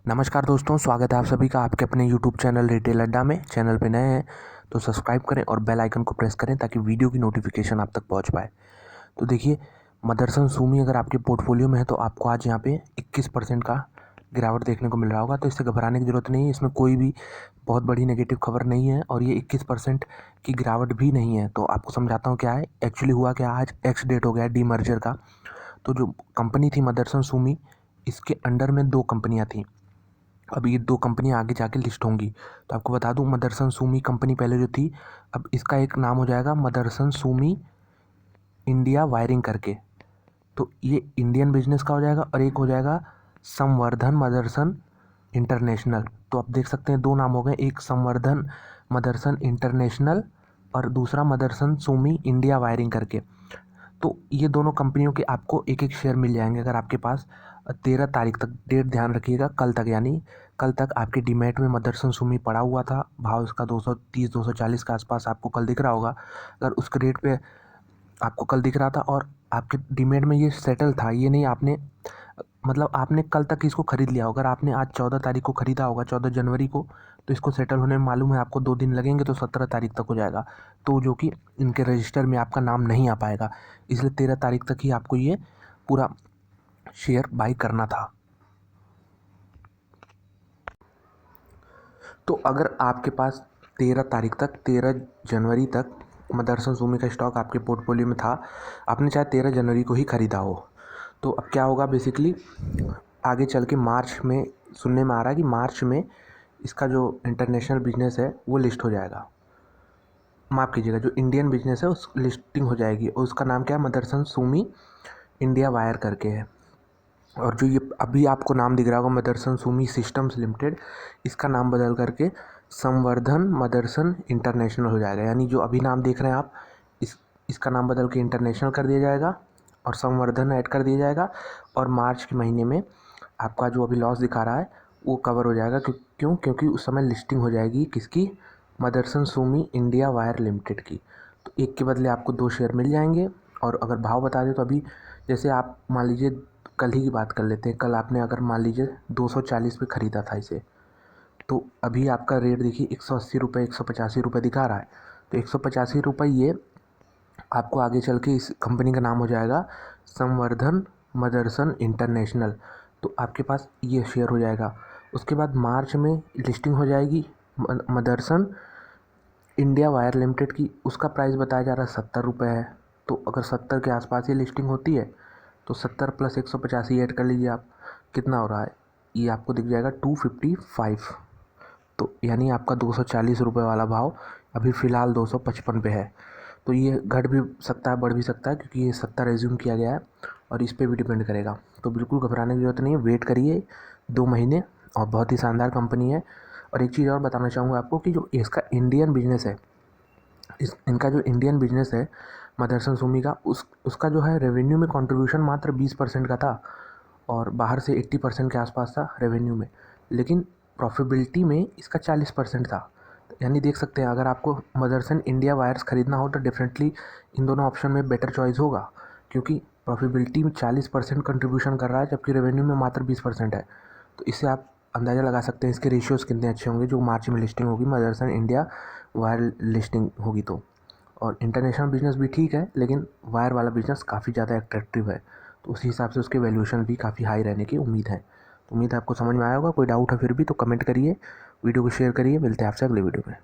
नमस्कार दोस्तों, स्वागत है आप सभी का आपके अपने यूट्यूब चैनल रिटेल अड्डा में। चैनल पे नए हैं तो सब्सक्राइब करें और बेल आइकन को प्रेस करें ताकि वीडियो की नोटिफिकेशन आप तक पहुंच पाए। तो देखिए, मदरसन सुमी अगर आपके पोर्टफोलियो में है तो आपको आज यहाँ पे 21% का गिरावट देखने को मिल रहा होगा। तो इससे घबराने की ज़रूरत नहीं है, इसमें कोई भी बहुत बड़ी नेगेटिव खबर नहीं है और ये 21% की गिरावट भी नहीं है। तो आपको समझाता हूँ क्या है एक्चुअली हुआ। क्या आज एक्स डेट हो गया है डीमर्जर का। तो जो कंपनी थी मदरसन सुमी, इसके अंडर में 2 कंपनियाँ थी। अब ये 2 कंपनियाँ आगे जाके लिस्ट होंगी। तो आपको बता दूं, मदरसन सुमी कंपनी पहले जो थी, अब इसका एक नाम हो जाएगा मदरसन सुमी इंडिया वायरिंग करके। तो ये इंडियन बिजनेस का हो जाएगा और एक हो जाएगा संवर्धन मदरसन इंटरनेशनल। तो आप देख सकते हैं 2 नाम हो गए, एक संवर्धन मदरसन इंटरनेशनल और दूसरा मदरसन सुमी इंडिया वायरिंग करके। तो ये दोनों कंपनियों के आपको एक एक शेयर मिल जाएंगे अगर आपके पास 13 तारीख तक, डेट ध्यान रखिएगा, कल तक, यानी कल तक आपके डीमैट में मदरसन सुमी पड़ा हुआ था। भाव इसका 230-240 के आसपास आपको कल दिख रहा होगा। अगर उस रेट पे आपको कल दिख रहा था और आपके डीमैट में ये सेटल था, ये नहीं आपने मतलब आपने कल तक इसको खरीद लिया। अगर आपने आज 14 तारीख को खरीदा होगा, 14 जनवरी को, तो इसको सेटल होने में मालूम है आपको 2 दिन लगेंगे, तो 17 तारीख तक हो जाएगा। तो जो कि इनके रजिस्टर में आपका नाम नहीं आ पाएगा, इसलिए 13 तारीख तक ही आपको ये पूरा शेयर बाई करना था। तो अगर आपके पास 13 तारीख तक, 13 जनवरी तक मदरसन सुमी का स्टॉक आपके पोर्टफोलियो में था, आपने चाहे 13 जनवरी को ही ख़रीदा हो, तो अब क्या होगा बेसिकली, आगे चल के मार्च में सुनने में आ रहा है कि मार्च में इसका जो इंटरनेशनल बिजनेस है वो लिस्ट हो जाएगा। माफ़ कीजिएगा, जो इंडियन बिजनेस है उस लिस्टिंग हो जाएगी और उसका नाम क्या है, मदरसन सुमी इंडिया वायर करके है। और जो ये अभी आपको नाम दिख रहा होगा मदरसन सुमी सिस्टम्स लिमिटेड, इसका नाम बदल करके संवर्धन मदरसन इंटरनेशनल हो जाएगा। यानी जो अभी नाम देख रहे हैं आप, इसका नाम बदल के इंटरनेशनल कर दिया जाएगा और संवर्धन ऐड कर दिया जाएगा। और मार्च के महीने में आपका जो अभी लॉस दिखा रहा है वो कवर हो जाएगा। क्योंकि उस समय लिस्टिंग हो जाएगी किसकी, Motherson Sumi India Wire Limited की। तो एक के बदले आपको 2 शेयर मिल जाएंगे। और अगर भाव बता दें तो अभी जैसे आप मान लीजिए, कल ही की बात कर लेते हैं, कल आपने अगर मान लीजिए 240 पे ख़रीदा था इसे, तो अभी आपका रेट देखिए 180 रुपये, 185 रुपये दिखा रहा है। तो 185 रुपये ये आपको आगे चल के इस कंपनी का नाम हो जाएगा संवर्धन मदरसन इंटरनेशनल। तो आपके पास ये शेयर हो जाएगा। उसके बाद मार्च में लिस्टिंग हो जाएगी मदरसन इंडिया वायर लिमिटेड की। उसका प्राइस बताया जा रहा है 70 रुपये है। तो अगर 70 के आसपास ये लिस्टिंग होती है तो 70 + 185 ऐड कर लीजिए आप, कितना हो रहा है, ये आपको दिख जाएगा 255। तो यानी आपका 240 रुपये वाला भाव अभी फ़िलहाल 255 पे है। तो ये घट भी सकता है, बढ़ भी सकता है, क्योंकि ये 70 रेज्यूम किया गया है और इस पे भी डिपेंड करेगा। तो बिल्कुल घबराने की ज़रूरत नहीं है, वेट करिए 2 महीने, और बहुत ही शानदार कंपनी है। और एक चीज़ और बताना चाहूँगा आपको कि जो इसका इंडियन बिजनेस है, इनका जो इंडियन बिजनेस है मदरसन सुमी का, उसका जो है रेवेन्यू में कंट्रीब्यूशन मात्र 20% का था और बाहर से 80% के आसपास था रेवेन्यू में, लेकिन प्रॉफिटेबिलिटी में इसका 40% था। यानी देख सकते हैं, अगर आपको मदरसन इंडिया वायर्स ख़रीदना हो तो डेफिनेटली इन दोनों ऑप्शन में बेटर चॉइस होगा, क्योंकि प्रॉफिटेबिलिटी में 40% कंट्रीब्यूशन कर रहा है जबकि रेवेन्यू में मात्र 20% है। तो इससे आप अंदाज़ा लगा सकते हैं इसके रेशियोज़ कितने अच्छे होंगे जो मार्च में लिस्टिंग होगी, मदरसन इंडिया वायर लिस्टिंग होगी तो। और इंटरनेशनल बिजनेस भी ठीक है, लेकिन वायर वाला बिजनेस काफ़ी ज़्यादा अट्रैक्टिव है, तो उसी हिसाब से उसके वैल्यूएशन भी काफ़ी हाई रहने की उम्मीद है। तो उम्मीद है आपको समझ में आया होगा। कोई डाउट है फिर भी तो कमेंट करिए, वीडियो को शेयर करिए। मिलते हैं आपसे अगले वीडियो में।